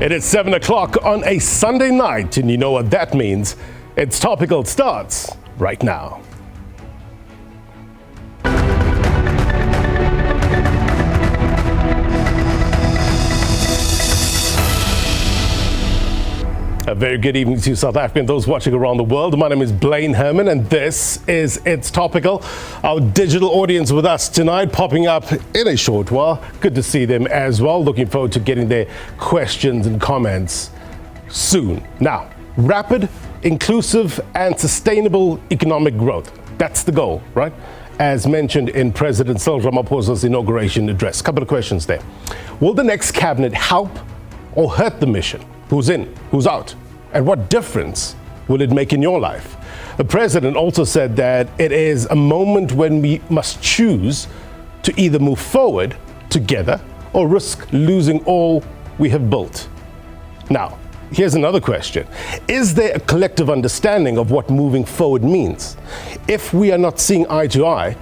It is 7 o'clock on a Sunday night, and you know what that means. It's Topical starts right now. A very good evening to South Africa and those watching around the world. My name is Blaine Herman, and this is It's Topical. Our digital audience with us tonight, popping up in a short while. Good to see them as well. Looking forward to getting their questions and comments soon. Now, rapid, inclusive, and sustainable economic growth. That's the goal, right? As mentioned in President Cyril Ramaphosa's inauguration address. Couple of questions there. Will the next cabinet help or hurt the mission? Who's in, who's out, and what difference will it make in your life? The president also said that it is a moment when we must choose to either move forward together or risk losing all we have built. Now, here's another question. Is there a collective understanding of what moving forward means? If we are not seeing eye to eye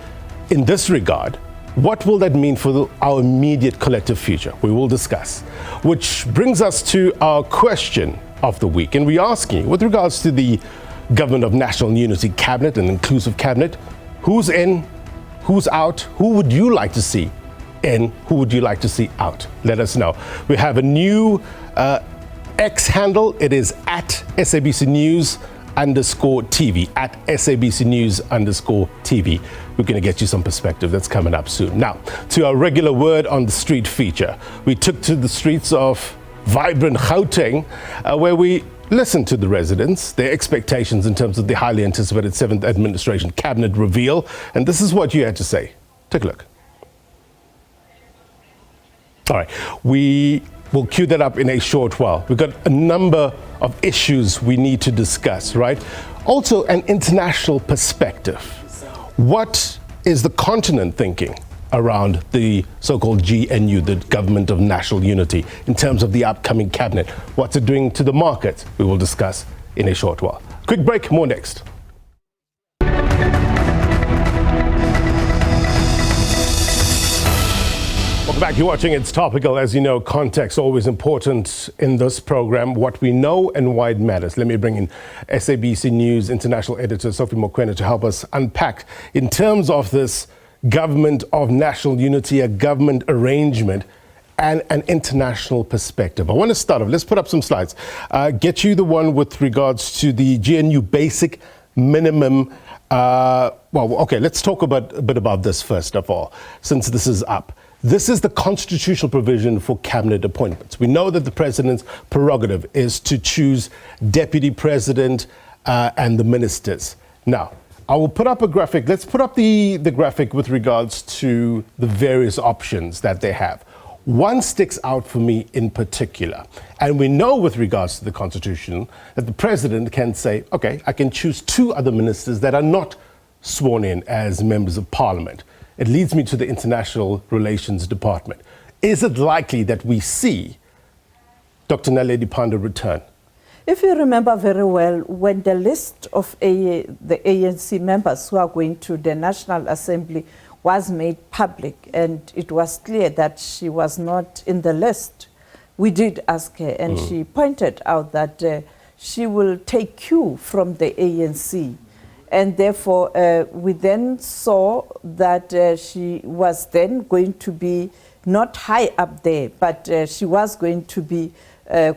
in this regard, what will that mean for our immediate collective future? We will discuss. Which brings us to our question of the week. And we're asking, with regards to the Government of National Unity Cabinet and Inclusive Cabinet, who's in, who's out, who would you like to see in, who would you like to see out? Let us know. We have a new X handle. It is at SABC News _TV, at SABC News _TV. We're going to get you some perspective. That's coming up soon. Now, to our regular word on the street feature. We took to the streets of vibrant Gauteng, where we listened to the residents, their expectations in terms of the highly anticipated 7th Administration Cabinet reveal. And this is what you had to say. Take a look. All right. We'll cue that up in a short while. We've got a number of issues we need to discuss, right? Also, an international perspective. What is the continent thinking around the so-called GNU, the Government of National Unity, in terms of the upcoming cabinet? What's it doing to the market? We will discuss in a short while. Quick break, more next. Welcome back. You're watching It's Topical. As you know, context always important in this program. What we know and why it matters. Let me bring in SABC News International Editor Sophie Mokoena to help us unpack in terms of this Government of National Unity, a government arrangement and an international perspective. I want to start off. Let's put up some slides. Get you the one with regards to the GNU basic minimum. Let's talk a bit about this first of all, since this is up. This is the constitutional provision for cabinet appointments. We know that the president's prerogative is to choose deputy president and the ministers. Now, I will put up a graphic. Let's put up the graphic with regards to the various options that they have. One sticks out for me in particular. And we know with regards to the Constitution that the president can say, okay, I can choose 2 other ministers that are not sworn in as members of parliament. It leads me to the International Relations Department. Is it likely that we see Dr. Naledi Pandor return? If you remember very well, when the list of the ANC members who are going to the National Assembly was made public, and it was clear that she was not in the list, we did ask her, and she pointed out that she will take cue from the ANC. And therefore, we then saw that she was then going to be not high up there, but she was going to be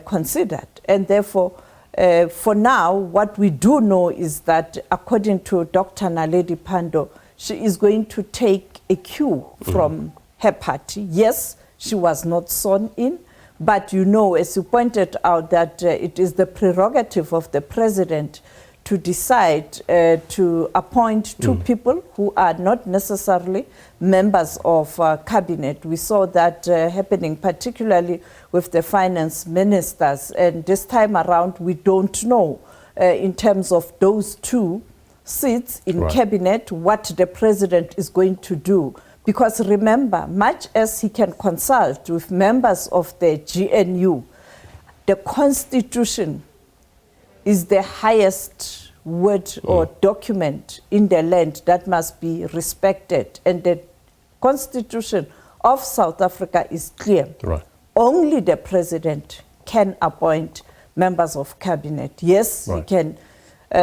considered. And therefore, for now, what we do know is that according to Dr. Naledi Pandor, she is going to take a cue from her party. Yes, she was not sworn in, but you know, as you pointed out, that it is the prerogative of the president to decide to appoint 2 people who are not necessarily members of cabinet. We saw that happening particularly with the finance ministers. And this time around, we don't know in terms of those 2 seats in cabinet what the president is going to do. Because remember, much as he can consult with members of the GNU, the Constitution is the highest word or document in the land that must be respected. And the Constitution of South Africa is clear. Only the president can appoint members of cabinet. Yes, he can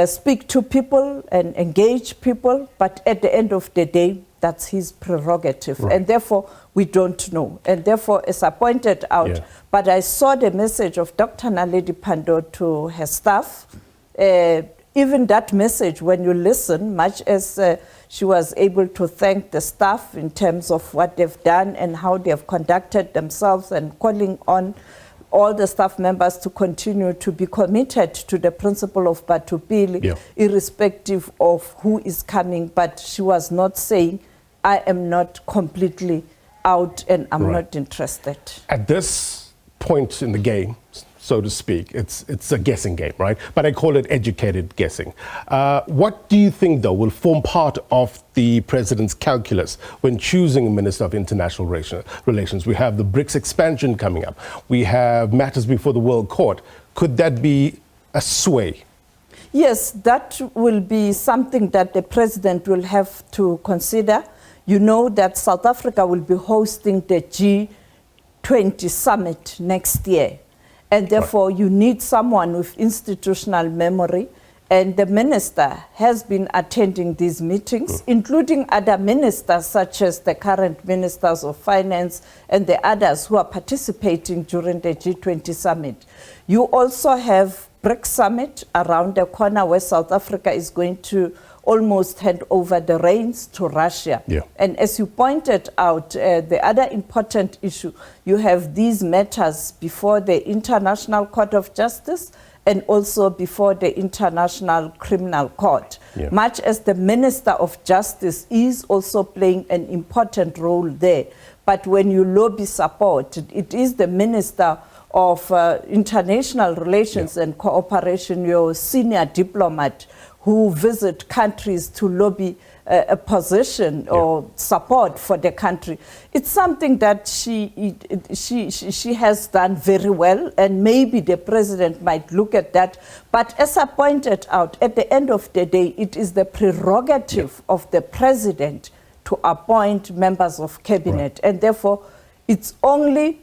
speak to people and engage people, but at the end of the day, that's his prerogative. And therefore, we don't know. And therefore, as I pointed out, but I saw the message of Dr. Naledi Pandor to her staff. Even that message, when you listen, much as she was able to thank the staff in terms of what they've done and how they have conducted themselves, and calling on all the staff members to continue to be committed to the principle of Batupili, irrespective of who is coming. But she was not saying, I am not completely out and I'm not interested. At this point in the game, so to speak, it's a guessing game, right? But I call it educated guessing. What do you think, though, will form part of the president's calculus when choosing a Minister of International Relations? We have the BRICS expansion coming up. We have matters before the World Court. Could that be a sway? Yes, that will be something that the president will have to consider. You know that South Africa will be hosting the G20 summit next year. And therefore, you need someone with institutional memory. And the minister has been attending these meetings, including other ministers, such as the current ministers of finance and the others who are participating during the G20 summit. You also have BRICS summit around the corner, where South Africa is going to almost hand over the reins to Russia. And as you pointed out, the other important issue, you have these matters before the International Court of Justice and also before the International Criminal Court. Much as the Minister of Justice is also playing an important role there. But when you lobby support, it is the Minister of International Relations and Cooperation, your senior diplomat, who visit countries to lobby a position or support for the country. It's something that she has done very well, and maybe the president might look at that. But as I pointed out, at the end of the day, it is the prerogative of the president to appoint members of cabinet. And therefore, it's only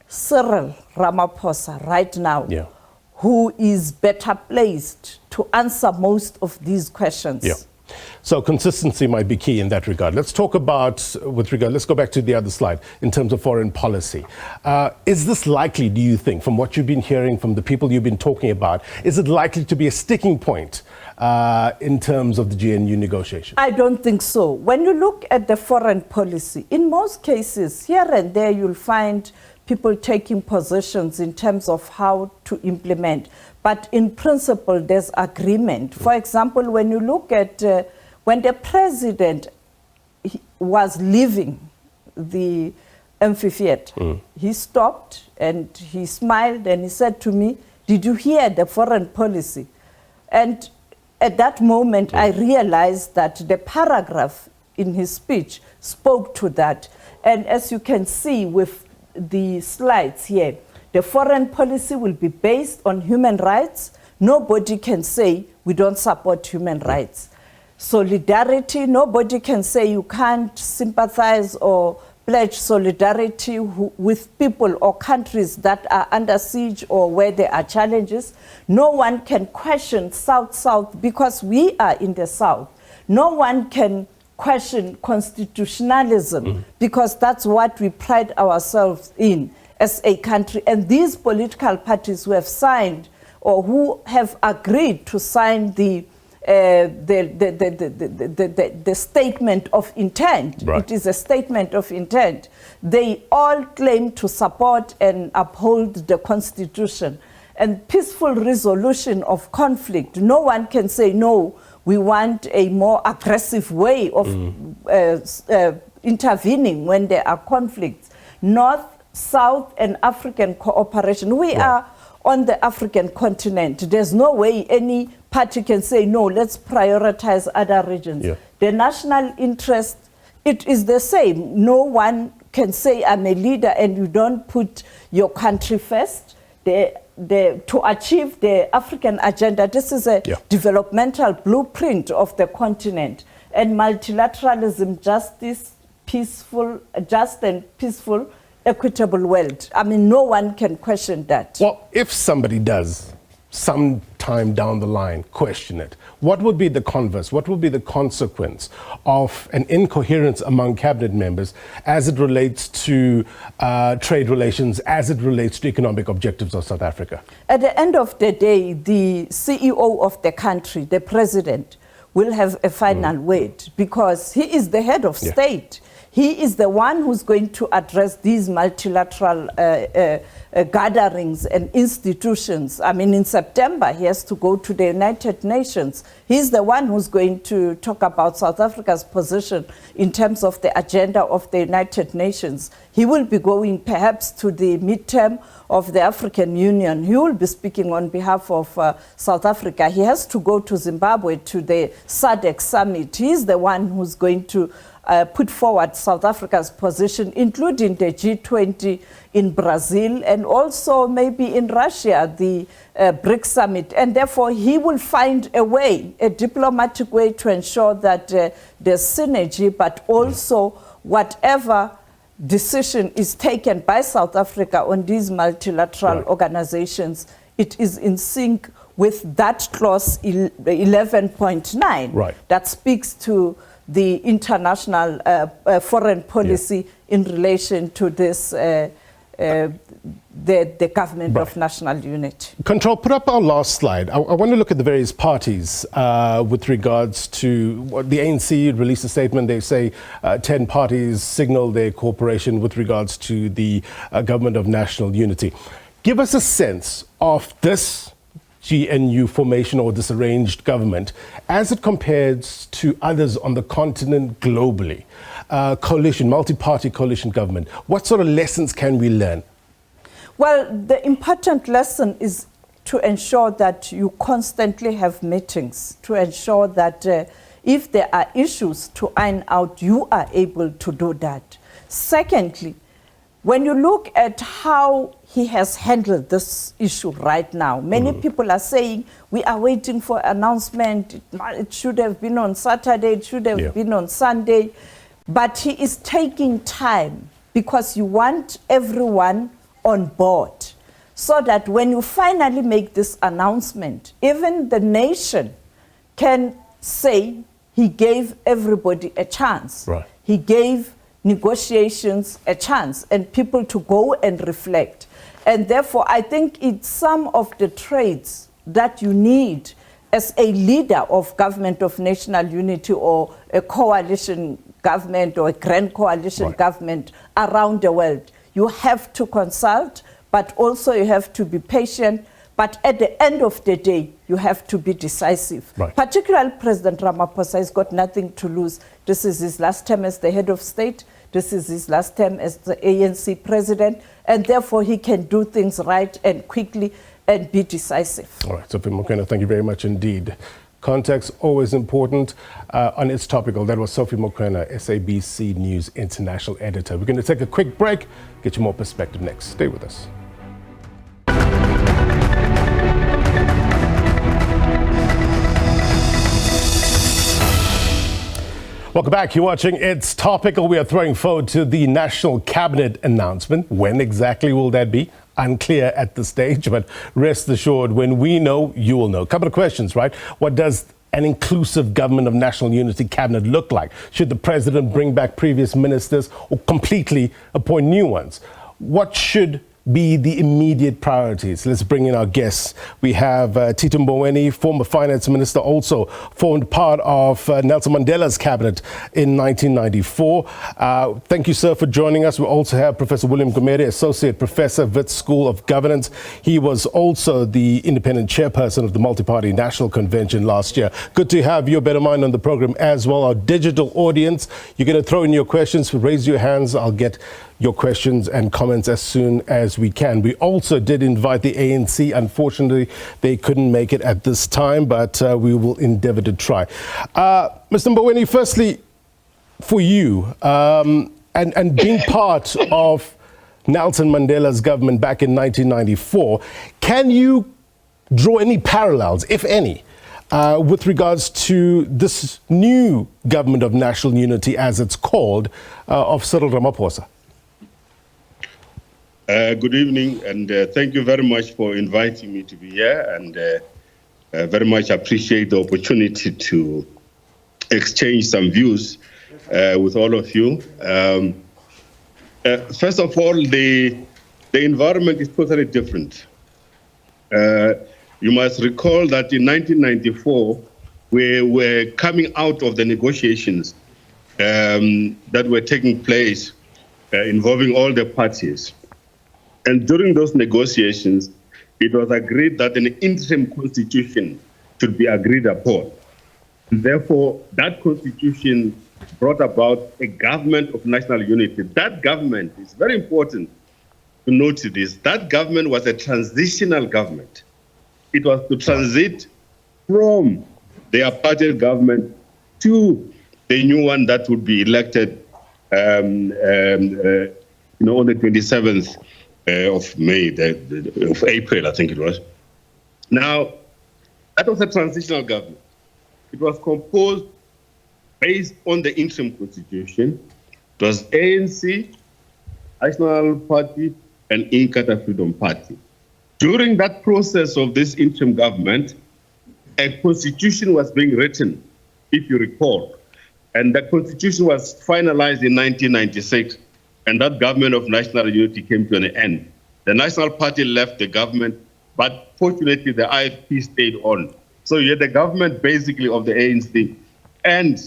Cyril Ramaphosa right now who is better placed to answer most of these questions. So consistency might be key in that regard. Let's talk about, let's go back to the other slide, in terms of foreign policy. Is this likely, do you think, from what you've been hearing from the people you've been talking about, is it likely to be a sticking point in terms of the GNU negotiation? I don't think so. When you look at the foreign policy, in most cases, here and there, you'll find people taking positions in terms of how to implement. But in principle, there's agreement. For example, when you look at when the president was leaving the amphitheater, he stopped and he smiled and he said to me, "Did you hear the foreign policy?" And at that moment, I realized that the paragraph in his speech spoke to that. And as you can see with the slides here, the foreign policy will be based on human rights. Nobody can say we don't support human rights. Solidarity, nobody can say you can't sympathize or pledge solidarity with people or countries that are under siege or where there are challenges. No one can question South-South because we are in the South. No one can question constitutionalism because that's what we pride ourselves in as a country. And these political parties who have signed or who have agreed to sign the statement of intent, it is a statement of intent, they all claim to support and uphold the Constitution and peaceful resolution of conflict. No one can say, no, we want a more aggressive way of intervening when there are conflicts. North, South, and African cooperation. We are on the African continent. There's no way any party can say, no, let's prioritize other regions. The national interest, it is the same. No one can say, I'm a leader and you don't put your country first. To achieve the African agenda, this is a developmental blueprint of the continent. And multilateralism, just and peaceful, equitable world. I mean, no one can question that. Well, if somebody does, sometime down the line, question it, what would be the converse? What would be the consequence of an incoherence among cabinet members as it relates to trade relations, as it relates to economic objectives of South Africa? At the end of the day, the CEO of the country, the president, will have a final word because he is the head of state. He is the one who's going to address these multilateral gatherings and institutions. I mean, in September, he has to go to the United Nations. He's the one who's going to talk about South Africa's position in terms of the agenda of the United Nations. He will be going perhaps to the midterm of the African Union. He will be speaking on behalf of South Africa. He has to go to Zimbabwe to the SADC summit. He's the one who's going to put forward South Africa's position, including the G20 in Brazil and also maybe in Russia, the BRICS summit. And therefore, he will find a way, a diplomatic way to ensure that there's synergy, but also whatever decision is taken by South Africa on these multilateral organizations, it is in sync with that clause 11.9 that speaks to the international foreign policy in relation to this, the government of national unity. Control, put up our last slide. I want to look at the various parties with regards to what the ANC released a statement. They say 10 parties signal their cooperation with regards to the government of national unity. Give us a sense of this GNU formation or disarranged government as it compares to others on the continent globally. Coalition, multi-party coalition government. What sort of lessons can we learn? Well, the important lesson is to ensure that you constantly have meetings, to ensure that if there are issues to iron out, you are able to do that. Secondly, when you look at how he has handled this issue right now, many people are saying, we are waiting for announcement. It should have been on Saturday, it should have been on Sunday. But he is taking time because you want everyone on board so that when you finally make this announcement, even the nation can say he gave everybody a chance. He gave negotiations a chance and people to go and reflect. And therefore, I think it's some of the traits that you need as a leader of government of national unity or a coalition government or a grand coalition government around the world. You have to consult, but also you have to be patient. But at the end of the day, you have to be decisive. Particularly President Ramaphosa has got nothing to lose. This is his last term as the head of state. This is his last term as the ANC president. And therefore, he can do things right and quickly and be decisive. All right, Sophie Mokoena, thank you very much indeed. Context, always important. On It's Topical, that was Sophie Mokoena, SABC News International Editor. We're going to take a quick break, get you more perspective next. Stay with us. Welcome back. You're watching It's Topical. We are throwing forward to the National Cabinet announcement. When exactly will that be? Unclear at this stage, but rest assured, when we know, you will know. A couple of questions, right? What does an inclusive government of national unity cabinet look like? Should the president bring back previous ministers or completely appoint new ones? What should be the immediate priorities? Let's bring in our guests. We have Tito Mboweni, former finance minister, also formed part of Nelson Mandela's cabinet in 1994. Thank you, sir, for joining us. We also have Professor William Gumede, associate professor, Wits School of Governance. He was also the independent chairperson of the Multi-Party National Convention last year. Good to have your better mind on the program as well. Our digital audience, you're going to throw in your questions. Raise your hands. I'll get your questions and comments as soon as we can. We also did invite the ANC. Unfortunately, they couldn't make it at this time, but we will endeavor to try. Mr. Mboweni, firstly, for you, and being part of Nelson Mandela's government back in 1994, can you draw any parallels, if any, with regards to this new government of national unity, as it's called, of Cyril Ramaphosa? Good evening, and thank you very much for inviting me to be here, and very much appreciate the opportunity to exchange some views with all of you. First of all, the environment is totally different. You must recall that in 1994, we were coming out of the negotiations that were taking place involving all the parties. And during those negotiations, it was agreed that an interim constitution should be agreed upon. And therefore, that constitution brought about a government of national unity. That government, is very important to note this, that government was a transitional government. It was to transit from the apartheid government to the new one that would be elected on the 27th of May, of April, I think it was. Now, that was a transitional government. It was composed based on the interim constitution. It was ANC, National Party, and Inkatha Freedom Party. During that process of this interim government, a constitution was being written, if you recall, and the constitution was finalized in 1996. And that government of national unity came to an end. The National Party left the government, but fortunately the IFP stayed on. So you had the government basically of the ANC and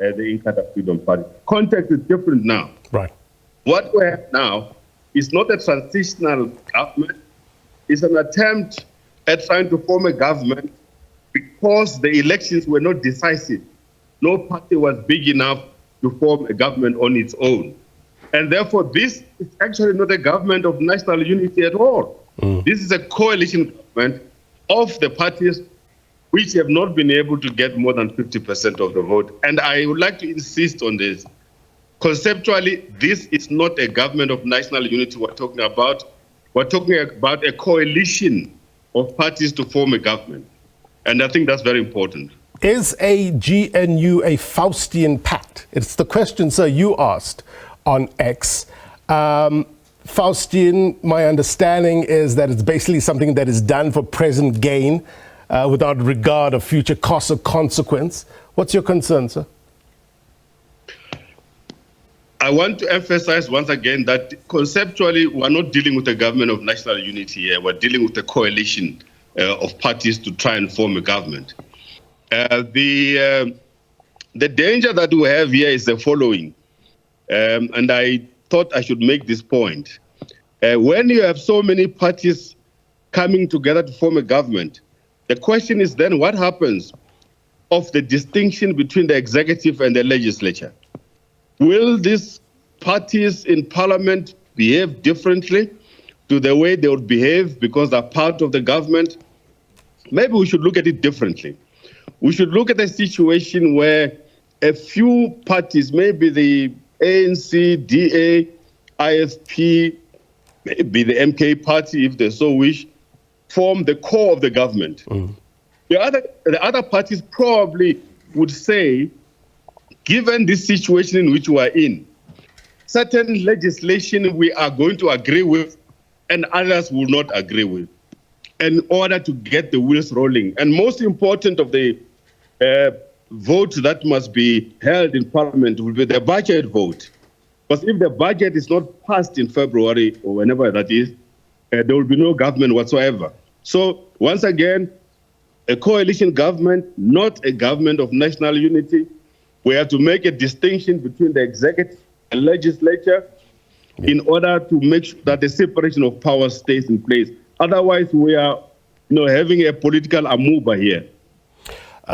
the Inkatha Freedom Party. Context is different now. Right. What we have now is not a transitional government. It's an attempt at trying to form a government because the elections were not decisive. No party was big enough to form a government on its own. And therefore, this is actually not a government of national unity at all. This is a coalition government of the parties which have not been able to get more than 50% of the vote. And I would like to insist on this. Conceptually, this is not a government of national unity we're talking about. We're talking about a coalition of parties to form a government. And I think that's very important. Is a GNU a Faustian pact? It's the question, sir, you asked on X. Faustian, my understanding is that it's basically something that is done for present gain without regard of future cost or consequence. What's your concern, sir? I want to emphasize once again that conceptually, we're not dealing with a government of national unity here. We're dealing with a coalition of parties to try and form a government. The danger that we have here is the following. And I thought I should make this point. When you have so many parties coming together to form a government, the question is then what happens of the distinction between the executive and the legislature? Will these parties in parliament behave differently to the way they would behave because they're part of the government? Maybe we should look at it differently. We should look at a situation where a few parties, maybe the ANC, DA, IFP, maybe the MK party, if they so wish, form the core of the government. The other parties probably would say, given this situation in which we are in, certain legislation we are going to agree with and others will not agree with in order to get the wheels rolling. And most important of the vote that must be held in Parliament will be the budget vote. Because if the budget is not passed in February or whenever that is, there will be no government whatsoever. So once again, a coalition government, not a government of national unity. We have to make a distinction between the executive and legislature in order to make sure that the separation of powers stays in place. Otherwise, we are having a political amoeba here.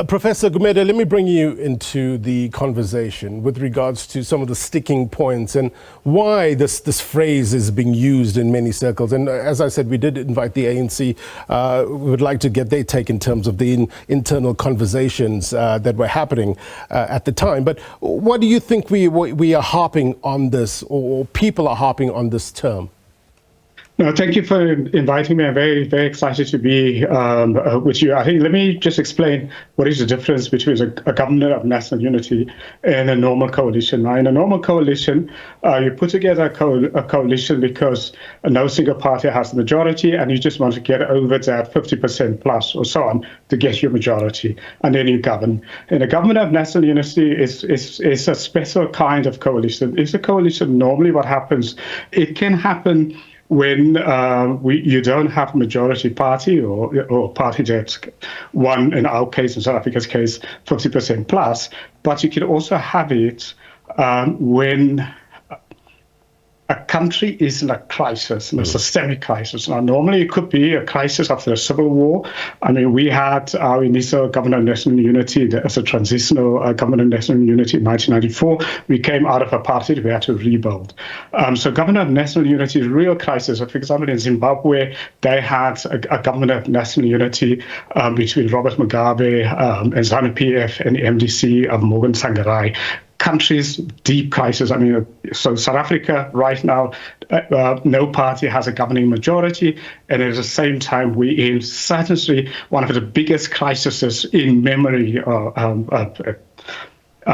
Professor Gumede, let me bring you into the conversation with regards to some of the sticking points and why this phrase is being used in many circles. And as I said, we did invite the ANC. We would like to get their take in terms of the internal conversations that were happening at the time. But what do you think we are harping on this, or people are harping on this term? No, thank you for inviting me. I'm very, very excited to be with you. I think let me just explain what is the difference between a government of national unity and a normal coalition. Now, in a normal coalition, you put together a coalition because no single party has the majority, and you just want to get over that 50% plus or so on to get your majority, and then you govern. And a government of national unity is a special kind of coalition. It's a coalition. Normally, what happens, it can happen when you don't have a majority party or party that's won, in our case, in South Africa's case, 50% plus, but you can also have it when a country is in a crisis, in a systemic crisis. Now, normally it could be a crisis after a civil war. I mean, we had our initial government of national unity as a transitional government of national unity in 1994. We came out of apartheid, we had to rebuild. So government of national unity is a real crisis. For example, in Zimbabwe, they had a government of national unity between Robert Mugabe and ZANU-PF and the MDC of Morgan Tsvangirai. Countries, deep crisis. I mean, so South Africa right now, no party has a governing majority, and at the same time, we're in certainly one of the biggest crises in memory. I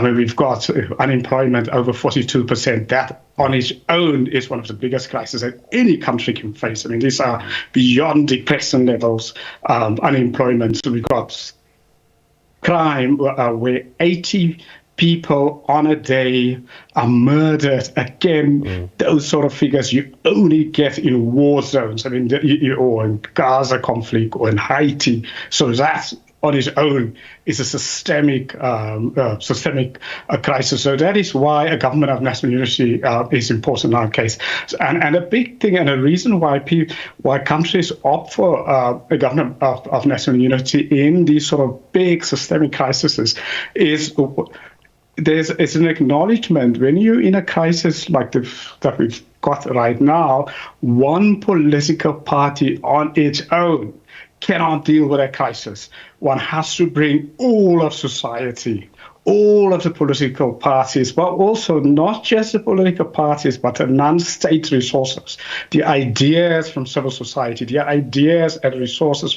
mean, we've got unemployment over 42%. That on its own is one of the biggest crises that any country can face. I mean, these are beyond depression levels, unemployment. So we've got crime where 80 people on a day are murdered. Again, those sort of figures you only get in war zones. I mean, or in Gaza conflict or in Haiti. So that on its own is a systemic crisis. So that is why a government of national unity is important in our case. And a big thing and a reason why countries opt for a government of national unity in these sort of big systemic crises is it's an acknowledgement when you're in a crisis like that we've got right now, one political party on its own cannot deal with a crisis. One has to bring all of society, all of the political parties, but also not just the political parties, but the non-state resources, the ideas from civil society, the ideas and resources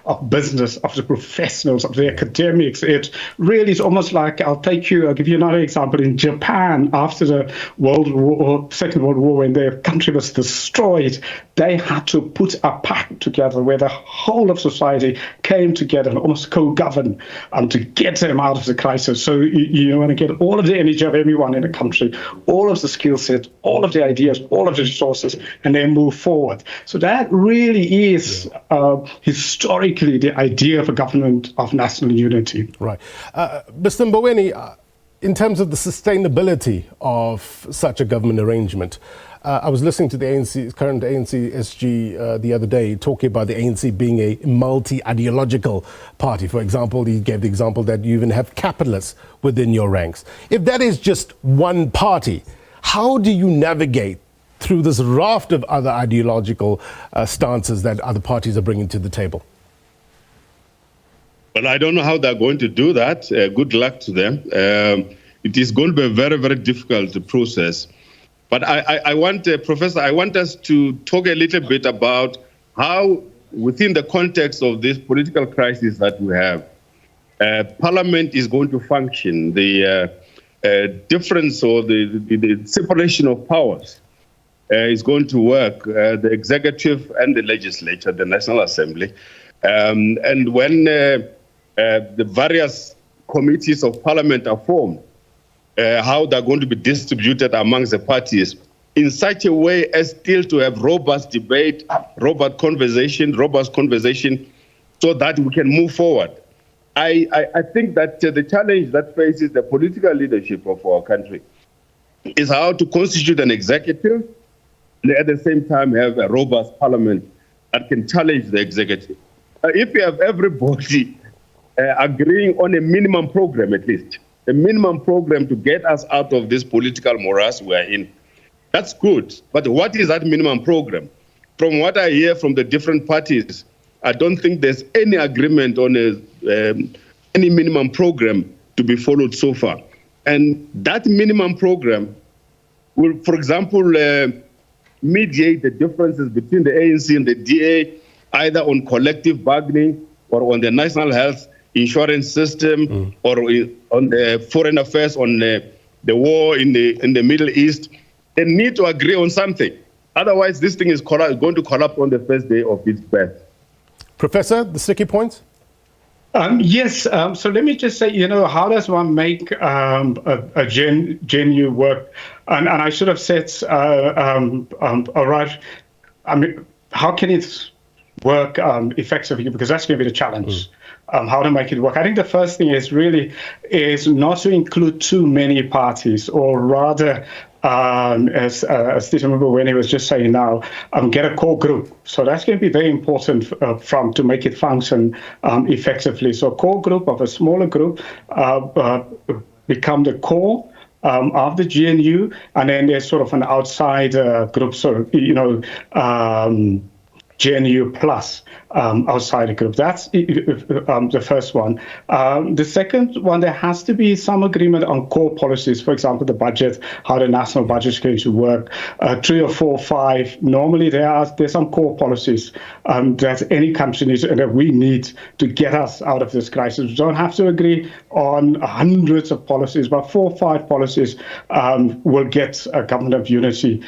of business, of the professionals, of the academics. It really is almost like, I'll give you another example. In Japan, after the Second World War, when their country was destroyed, they had to put a pact together where the whole of society came together and almost co-govern to get them out of the crisis. So you want to get all of the energy of everyone in the country, all of the skill set, all of the ideas, all of the resources, and then move forward. So that really is historically the idea of a government of national unity. Right. Mr. Mboweni, in terms of the sustainability of such a government arrangement, I was listening to the current ANC SG the other day talking about the ANC being a multi-ideological party. For example, he gave the example that you even have capitalists within your ranks. If that is just one party, how do you navigate through this raft of other ideological stances that other parties are bringing to the table? Well, I don't know how they're going to do that. Good luck to them. It is going to be a very, very difficult process. But I want, Professor, I want us to talk a little bit about how, within the context of this political crisis that we have, Parliament is going to function. The difference or the separation of powers is going to work, the executive and the legislature, the National Assembly. And when the various committees of Parliament are formed, how they're going to be distributed amongst the parties in such a way as still to have robust debate, robust conversation, so that we can move forward. I think that the challenge that faces the political leadership of our country is how to constitute an executive and at the same time have a robust parliament that can challenge the executive. If you have everybody agreeing on a minimum program, at least, a minimum program to get us out of this political morass we're in, that's good. But what is that minimum program? From what I hear from the different parties, I don't think there's any agreement on any minimum program to be followed so far. And that minimum program will, for example, mediate the differences between the ANC and the DA, either on collective bargaining or on the national health insurance system or on the foreign affairs, on the war in the Middle East. They need to agree on something. Otherwise, this thing is going to collapse on the first day of its birth. Professor, the sticky points? Yes. So let me just say, how does one make a GNU work? And I should have said, all right, I mean, how can it work effectively? Because that's going to be the challenge. How to make it work. I think the first thing is not to include too many parties, or rather, as Tito Mboweni was just saying now, get a core group. So that's going to be very important to make it function effectively. So a core group of a smaller group become the core of the GNU, and then there's sort of an outside group, GNU plus outside the group. That's the first one. The second one, there has to be some agreement on core policies. For example, the budget, how the national budget is going to work. 3 or 4, 5. Normally, there's some core policies that any country needs and that we need to get us out of this crisis. We don't have to agree on hundreds of policies, but 4 or 5 policies will get a government of unity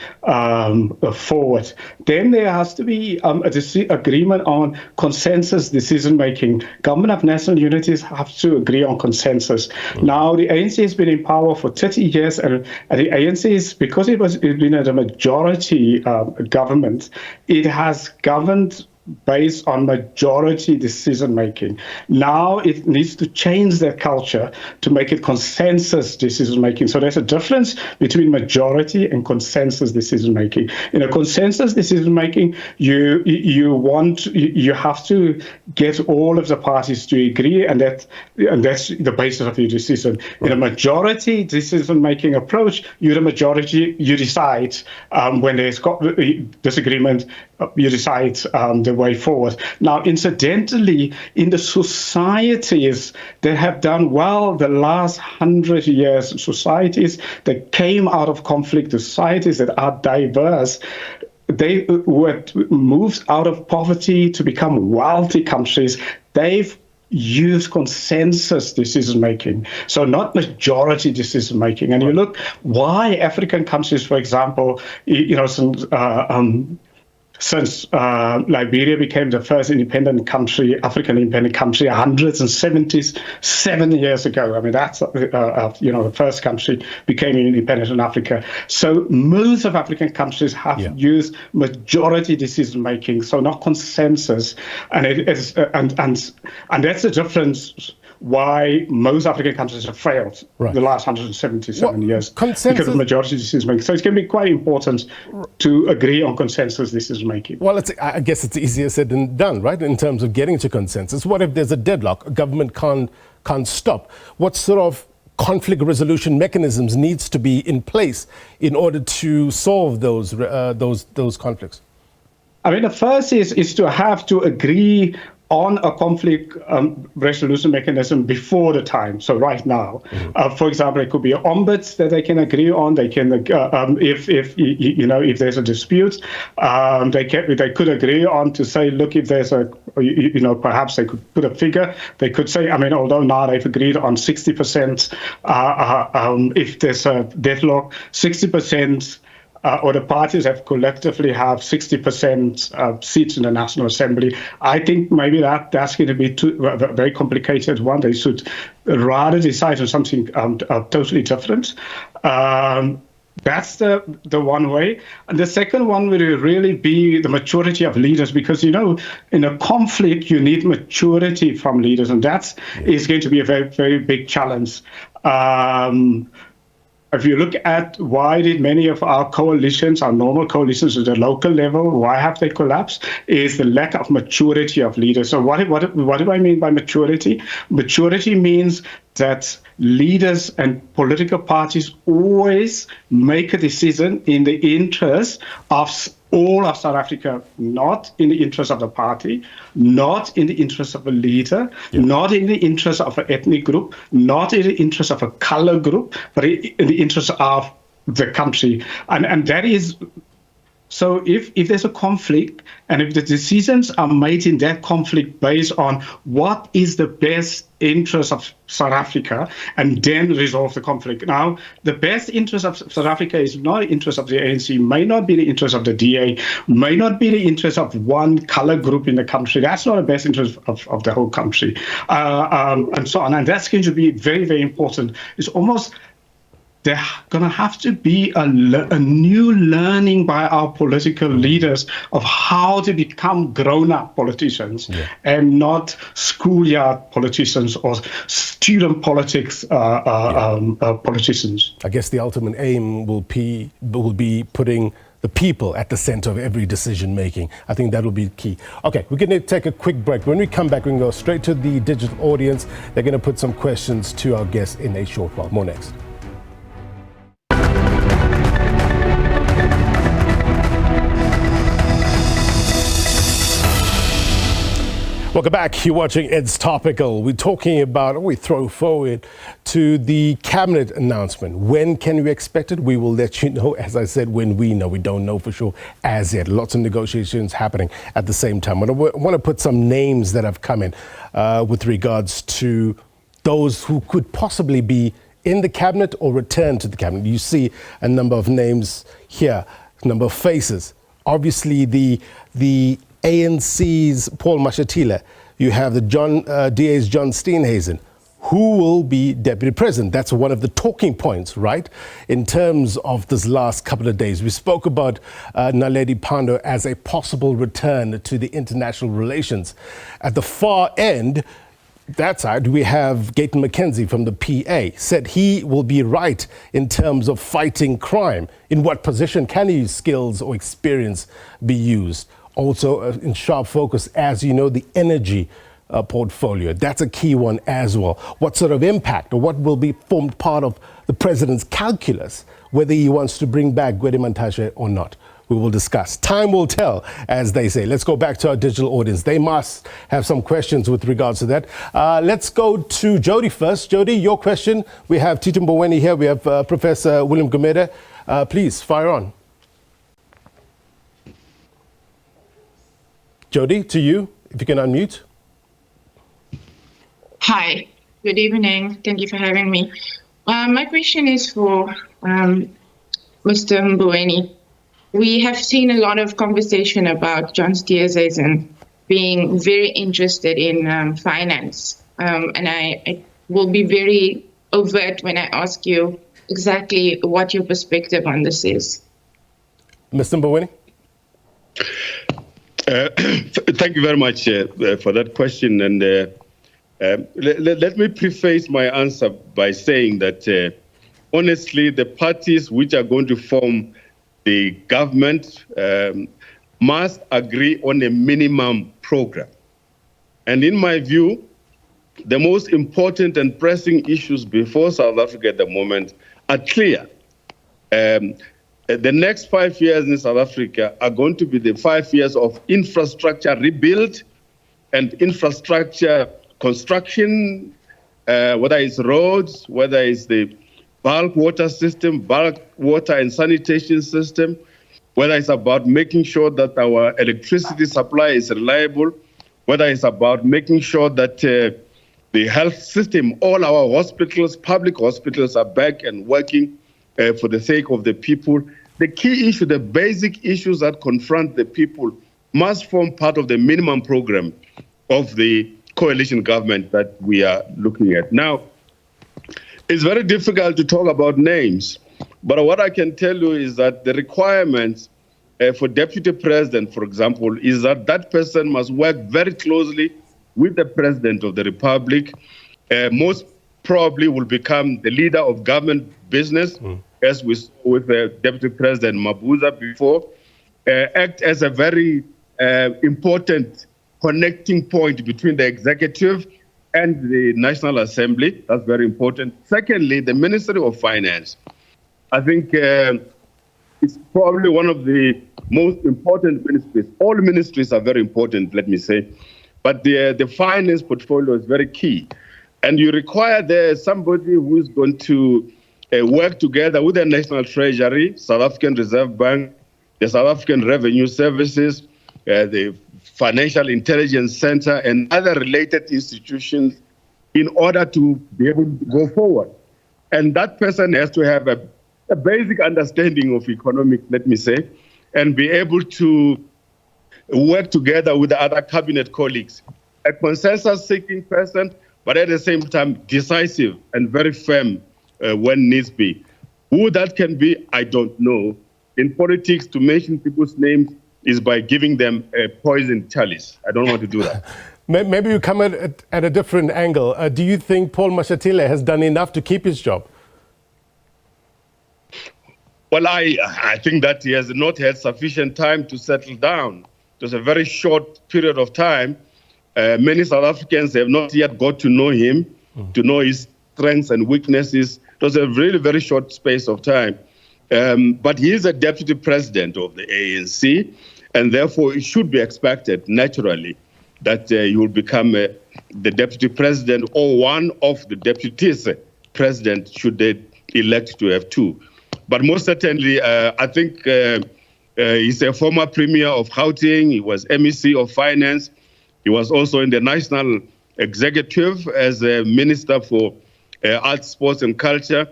forward. Then there has to be agreement on consensus decision-making. Government of national unities have to agree on consensus. Now, the ANC has been in power for 30 years, and the ANC is, because it's been a majority government, it has governed based on majority decision-making. Now it needs to change that culture to make it consensus decision-making. So there's a difference between majority and consensus decision-making. In a consensus decision-making, you have to get all of the parties to agree, and that's the basis of your decision. In a majority decision-making approach, you're the majority, you decide. When there's disagreement, you decide the way forward. Now, incidentally, in the societies that have done well the last 100 years, societies that came out of conflict, societies that are diverse, they were moved out of poverty to become wealthy countries. They've use consensus decision-making, so not majority decision-making. And you look why African countries, for example, since Liberia became the first independent country, African independent country, 177 years ago. I mean, that's, the first country became independent in Africa. So most of African countries have used majority decision-making, so not consensus. And and that's the difference why most African countries have failed the last 177 years, because of majority decision-making. So it's going to be quite important to agree on consensus decision-making. Well, I guess it's easier said than done, right, in terms of getting to consensus. What if there's a deadlock? A government can't stop? What sort of conflict resolution mechanisms needs to be in place in order to solve those conflicts? I mean, the first is to have to agree on a conflict resolution mechanism before the time. So right now, for example, it could be ombuds that they can agree on. They can, if there's a dispute, they could agree on to say, look, if there's perhaps they could put a figure. They could say, I mean, although now they've agreed on 60%, if there's a deadlock, 60%. Or the parties have collectively have 60% seats in the National Assembly. I think maybe that's going to be a very complicated one. They should rather decide on something totally different. That's the one way. And the second one would really be the maturity of leaders, because, in a conflict, you need maturity from leaders, and that is going to be a very, very big challenge. If you look at why did many of our coalitions, our normal coalitions at the local level, why have they collapsed, is the lack of maturity of leaders. So what do I mean by maturity? Maturity means that leaders and political parties always make a decision in the interest of all of South Africa, not in the interest of the party, not in the interest of a leader, not in the interest of an ethnic group, not in the interest of a color group, but in the interest of the country. And that is So if there's a conflict and if the decisions are made in that conflict based on what is the best interest of South Africa and then resolve the conflict. Now, the best interest of South Africa is not the interest of the ANC, may not be the interest of the DA, may not be the interest of one color group in the country. That's not the best interest of the whole country, and so on. And that's going to be very, very important. It's almost there's going to have to be a new learning by our political leaders of how to become grown-up politicians and not schoolyard politicians or student politics politicians. I guess the ultimate aim will be putting the people at the center of every decision making. I think that will be key. Okay, we're going to take a quick break. When we come back, we can go straight to the digital audience. They're going to put some questions to our guests in a short while. More next. Welcome back. You're watching It's Topical. We're talking about, we throw forward to the cabinet announcement. When can we expect it? We will let you know, as I said, when we know. We don't know for sure as yet. Lots of negotiations happening at the same time. I want to put some names that have come in with regards to those who could possibly be in the cabinet or return to the cabinet. You see a number of names here, a number of faces. Obviously, the ANC's Paul Mashatile, you have the DA's John Steenhuisen. Who will be deputy president? That's one of the talking points, right? In terms of this last couple of days, we spoke about Naledi Pandor as a possible return to the international relations. At the far end, that side, we have Gayton McKenzie from the PA, said he will be right in terms of fighting crime. In what position can his skills or experience be used? Also in sharp focus, as you know, the energy portfolio. That's a key one as well. What sort of impact or what will be formed part of the president's calculus, whether he wants to bring back Gwede Mantashe or not? We will discuss. Time will tell, as they say. Let's go back to our digital audience. They must have some questions with regards to that. Let's go to Jody first. Jody, your question. We have Tito Mboweni here. We have Professor William Gumede. Please, fire on. Jody, to you, if you can unmute. Hi, good evening. Thank you for having me. My question is for Mr. Mboweni. We have seen a lot of conversation about John Steenhuisen being very interested in finance. And I will be very overt when I ask you exactly what your perspective on this is. Mr. Mboweni? Thank you very much for that question. And let me preface my answer by saying that, honestly, the parties which are going to form the government must agree on a minimum program. And in my view, the most important and pressing issues before South Africa at the moment are clear. The next 5 years in South Africa are going to be the 5 years of infrastructure rebuild and infrastructure construction, whether it's roads, whether it's the bulk water system, bulk water and sanitation system, whether it's about making sure that our electricity supply is reliable, whether it's about making sure that the health system, all our hospitals, public hospitals are back and working for the sake of the people. The key issue, the basic issues that confront the people must form part of the minimum program of the coalition government that we are looking at. Now, it's very difficult to talk about names, but what I can tell you is that the requirements for deputy president, for example, is that that person must work very closely with the president of the republic, most probably will become the leader of government business, as we saw with Deputy President Mabuza before, act as a very important connecting point between the executive and the National Assembly. That's very important. Secondly, the Ministry of Finance. I think it's probably one of the most important ministries. All ministries are very important, let me say, but the finance portfolio is very key. And you require there somebody who is going to work together with the National Treasury, South African Reserve Bank, the South African Revenue Services, the Financial Intelligence Center, and other related institutions in order to be able to go forward. And that person has to have a basic understanding of economics, let me say, and be able to work together with the other cabinet colleagues. A consensus-seeking person, but at the same time decisive and very firm when needs be. Who that can be, I don't know. In politics, to mention people's names is by giving them a poison chalice. I don't want to do that. Maybe you come at a different angle. Do you think Paul Mashatile has done enough to keep his job? Well, I think that he has not had sufficient time to settle down. It was a very short period of time. Many South Africans have not yet got to know him, to know his strengths and weaknesses. It was a really very short space of time. But he is a deputy president of the ANC, and therefore it should be expected, naturally, that he will become the deputy president or one of the deputies president should they elect to have two. But most certainly, I think he's a former premier of Gauteng. He was MEC of Finance. He was also in the National Executive as a Minister for Arts, Sports and Culture.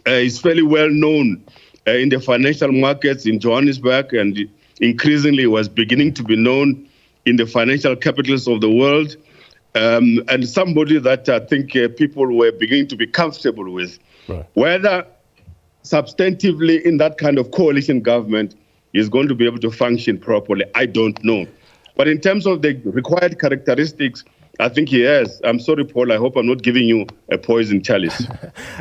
He's fairly well known in the financial markets in Johannesburg, and increasingly was beginning to be known in the financial capitals of the world, and somebody that I think people were beginning to be comfortable with. Right. Whether substantively in that kind of coalition government is going to be able to function properly, I don't know. But in terms of the required characteristics, I think he has. I'm sorry, Paul, I hope I'm not giving you a poison chalice.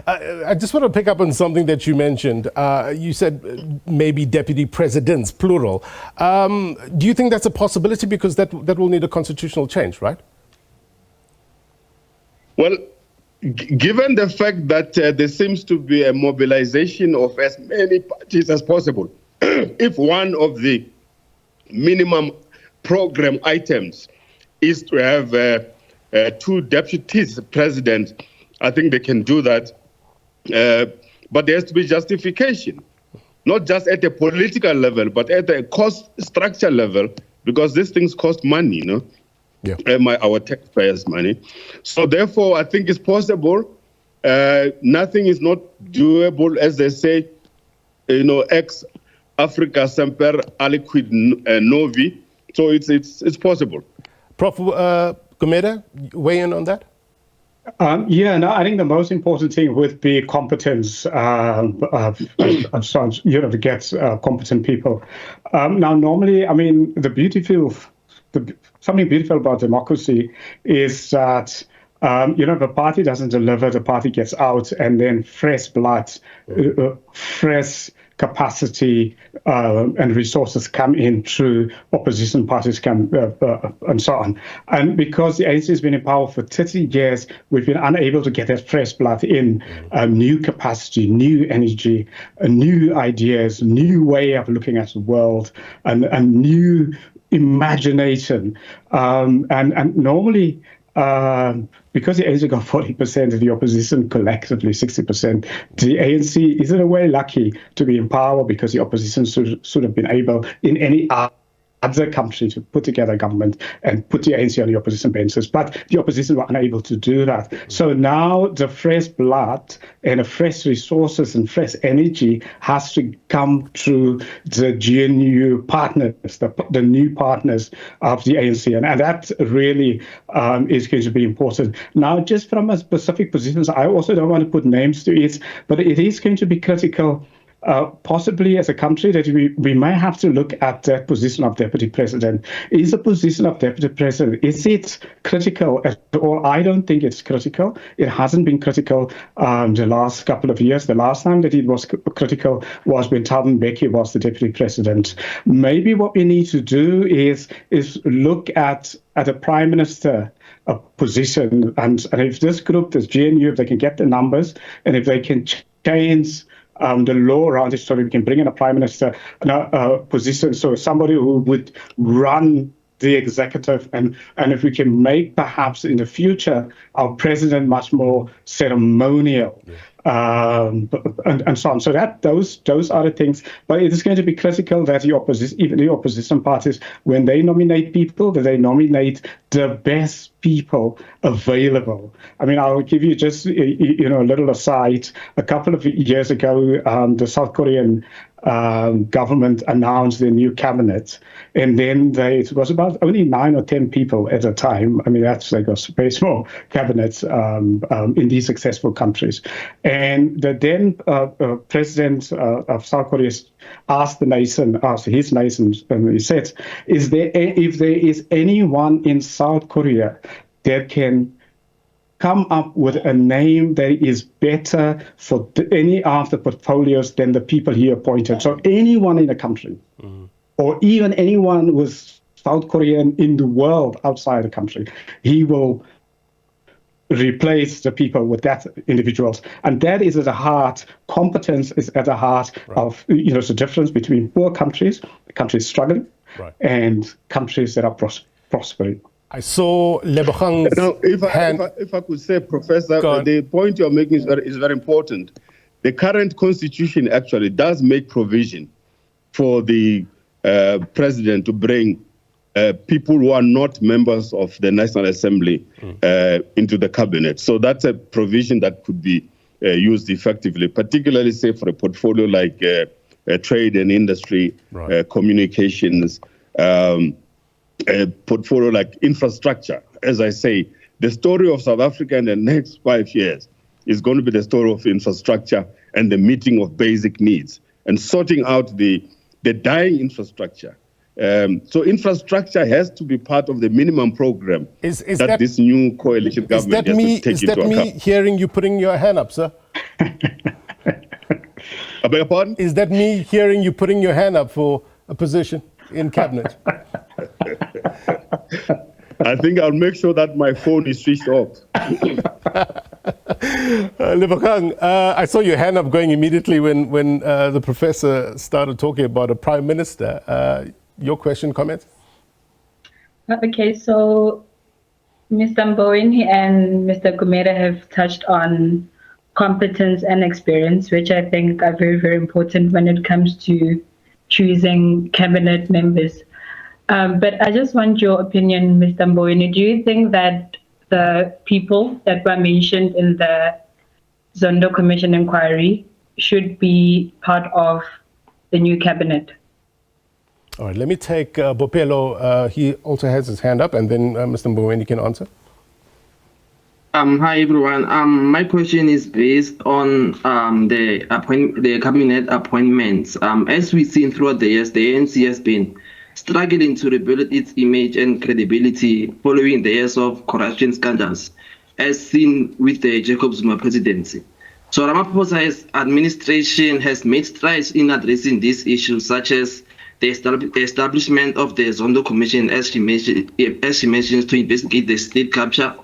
I just want to pick up on something that you mentioned. You said maybe deputy presidents, plural. Do you think that's a possibility? Because that will need a constitutional change, right? Well, given the fact that there seems to be a mobilization of as many parties as possible, if one of the minimum program items is to have two deputies president, I think they can do that. But there has to be justification, not just at the political level, but at the cost structure level, because these things cost money, you know, our taxpayers' money. So therefore, I think it's possible. Nothing is not doable, as they say, you know, ex Africa semper aliquid novi. So it's possible. Prof. Gumede, weigh in on that? I think the most important thing would be competence. To get competent people. Now, normally, I mean, something beautiful about democracy is that if a party doesn't deliver, the party gets out, and then fresh blood, fresh capacity and resources come in through opposition parties and so on. And because the ANC has been in power for 30 years, we've been unable to get that fresh blood in, new capacity, new energy, new ideas, new way of looking at the world, and new imagination. And normally, because the ANC got 40% of the opposition collectively, 60%, the ANC is in a way lucky to be in power because the opposition should have been able in any other country to put together a government and put the ANC on the opposition benches. But the opposition were unable to do that. So now the fresh blood and the fresh resources and fresh energy has to come through the GNU partners, the new partners of the ANC. And that really is going to be important. Now, just from a specific positions, I also don't want to put names to it, but it is going to be critical. Possibly as a country that we may have to look at that position of deputy president. Is the position of deputy president, is it critical at all? I don't think it's critical. It hasn't been critical the last couple of years. The last time that it was critical was when Thabo Mbeki was the deputy president. Maybe what we need to do is look at a prime minister position, and if this group, this GNU, if they can get the numbers, and if they can change the law around it so that we can bring in a prime minister position, so somebody who would run the executive, and if we can make perhaps in the future our president much more ceremonial, and so on. So those are the things. But it is going to be critical that even the opposition parties, when they nominate people, that they nominate the best people available. I mean, I'll give you just a little aside. A couple of years ago, the South Korean government announced their new cabinet, and then it was about only 9 or 10 people at a time. I mean, that's like a very small cabinets in these successful countries. And the then president of South Korea asked his nation, and he said, if there is anyone in South Korea that can come up with a name that is better for any of the portfolios than the people he appointed. So anyone in the country, or even anyone with South Korean in the world outside the country, he will replace the people with that individuals. And that is at the heart, competence is at the heart of the difference between poor countries struggling, and countries that are prospering. I saw Lebohang's Now, if I could say, Professor, the point you're making is very important. The current constitution actually does make provision for the president to bring people who are not members of the National Assembly into the cabinet. So that's a provision that could be used effectively, particularly, say, for a portfolio like trade and industry, communications, a portfolio like infrastructure. As I say, the story of South Africa in the next 5 years is going to be the story of infrastructure and the meeting of basic needs and sorting out the dying infrastructure. So infrastructure has to be part of the minimum program that this new coalition government has to take into account. Is that me hearing you putting your hand up, sir? I beg your pardon? Is that me hearing you putting your hand up for a position in cabinet? I think I'll make sure that my phone is switched off. Lebohang, I saw your hand up going immediately when the professor started talking about a prime minister. Your question, comment? Okay, so Mr. Mboweni and Mr. Gumede have touched on competence and experience, which I think are very, very important when it comes to choosing cabinet members. But I just want your opinion, Mr. Mboweni. Do you think that the people that were mentioned in the Zondo Commission inquiry should be part of the new cabinet? All right, let me take Bopelo. He also has his hand up, and then Mr. Mboweni can answer. Hi, everyone. My question is based on the cabinet appointments. As we've seen throughout the years, the ANC has been struggling to rebuild its image and credibility following the years of corruption scandals, as seen with the Jacob Zuma presidency. So Ramaphosa's administration has made strides in addressing these issues, such as the establishment of the Zondo Commission, as she mentions, to investigate the state capture.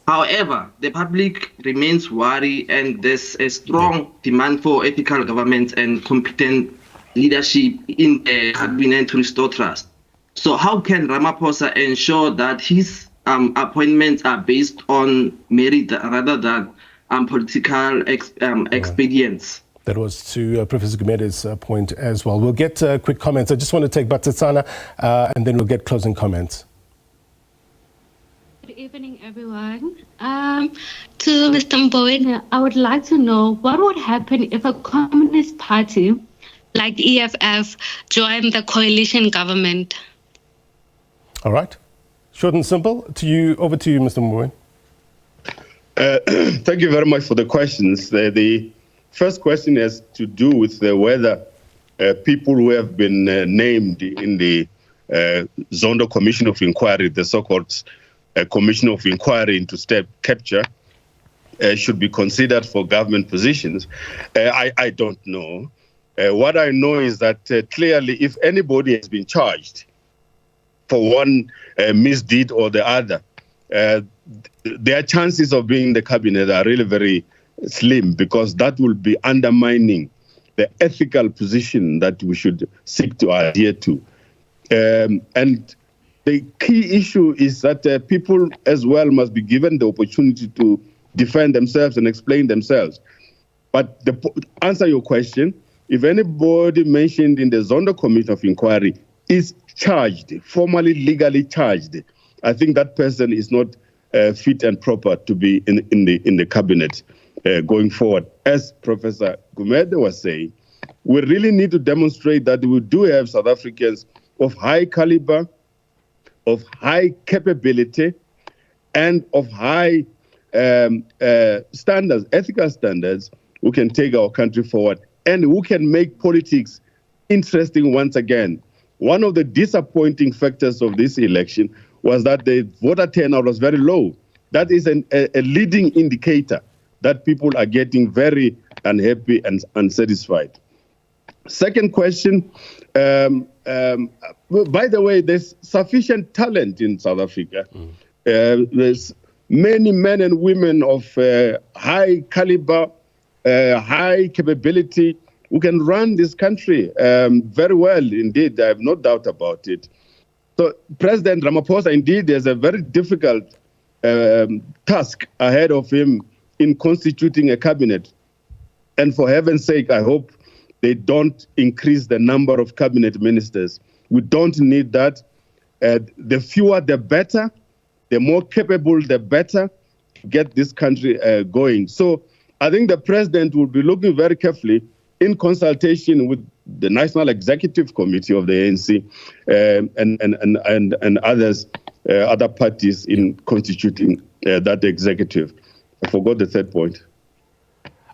However, the public remains worried, and there's a strong demand for ethical government and competent leadership in the cabinet to restore trust. So how can Ramaphosa ensure that his appointments are based on merit rather than political expedience? That was to Professor Gumede's point as well. We'll get quick comments. I just want to take Batsetsana and then we'll get closing comments. Good evening, everyone. To Mr. Mboweni, I would like to know what would happen if a communist party like EFF joined the coalition government? All right. Short and simple. Over to you, Mr. Mboweni. Thank you very much for the questions. The first question has to do with whether people who have been named in the Zondo Commission of Inquiry, the so-called Commission of Inquiry into State Capture, should be considered for government positions. I don't know. What I know is that clearly if anybody has been charged for one misdeed or the other, their chances of being in the cabinet are really very slim, because that will be undermining the ethical position that we should seek to adhere to. And the key issue is that people as well must be given the opportunity to defend themselves and explain themselves. But answer your question, if anybody mentioned in the Zondo Commission of Inquiry is charged, formally, legally charged, I think that person is not fit and proper to be in the cabinet going forward. As Professor Gumede was saying, we really need to demonstrate that we do have South Africans of high caliber, of high capability, and of high standards, ethical standards, who can take our country forward and who can make politics interesting once again. One of the disappointing factors of this election was that the voter turnout was very low. That is a leading indicator that people are getting very unhappy and unsatisfied. Second question, by the way, there's sufficient talent in South Africa. There's many men and women of high caliber, high capability, who can run this country very well indeed. I have no doubt about it. So President Ramaphosa, indeed, there's a very difficult task ahead of him in constituting a cabinet. And for heaven's sake, I hope they don't increase the number of cabinet ministers. We don't need that. The fewer, the better. The more capable, the better to get this country going. So I think the president will be looking very carefully in consultation with the National Executive Committee of the ANC and others, other parties in constituting that executive. I forgot the third point.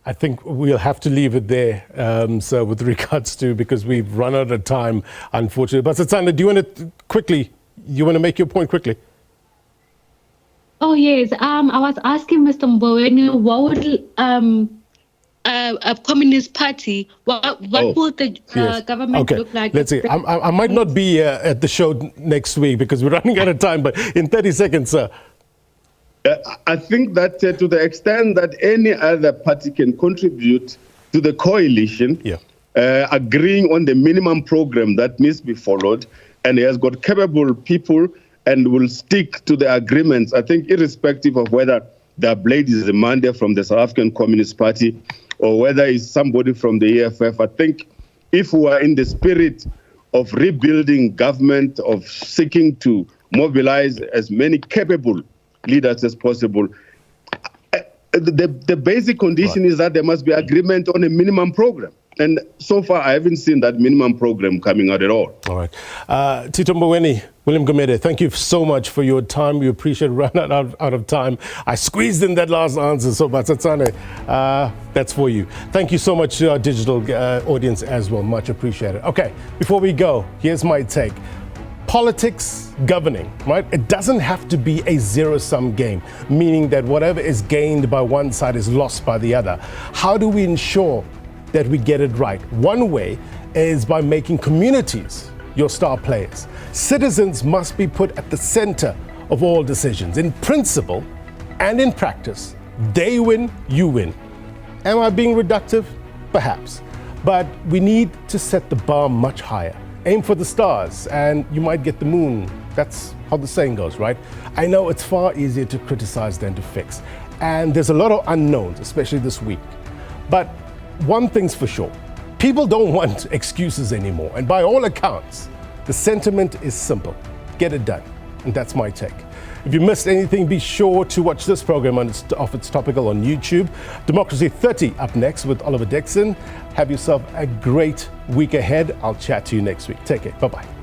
I think we'll have to leave it there, so with regards to, because we've run out of time, unfortunately. But Satsana, do you want to make your point quickly? Oh, yes. I was asking Mr. Mboweni, what would a communist party, what would the government look like? Let's see. I might not be at the show next week because we're running out of time, but in 30 seconds, sir. I think that to the extent that any other party can contribute to the coalition, agreeing on the minimum program that needs to be followed, and he has got capable people and will stick to the agreements, I think irrespective of whether the blade is a mandate from the South African Communist Party or whether it's somebody from the EFF, I think if we are in the spirit of rebuilding government, of seeking to mobilize as many capable leaders as possible, the basic condition is that there must be agreement on a minimum program. And so far, I haven't seen that minimum program coming out at all. All right. Tito Mboweni, William Gumede, thank you so much for your time. We appreciate running out of time. I squeezed in that last answer, so Batsatsane, that's for you. Thank you so much to our digital audience as well. Much appreciated. Okay, before we go, here's my take. Politics, governing, right? It doesn't have to be a zero-sum game, meaning that whatever is gained by one side is lost by the other. How do we ensure that we get it right? One way is by making communities your star players. Citizens must be put at the center of all decisions. In principle and in practice, they win, you win. Am I being reductive? Perhaps. But we need to set the bar much higher. Aim for the stars and you might get the moon. That's how the saying goes, right? I know it's far easier to criticize than to fix. And there's a lot of unknowns, especially this week. But one thing's for sure, people don't want excuses anymore. And by all accounts, the sentiment is simple. Get it done. And that's my take. If you missed anything, be sure to watch this program of It's Topical on YouTube. Democracy 30 up next with Oliver Dixon. Have yourself a great week ahead. I'll chat to you next week. Take care. Bye-bye.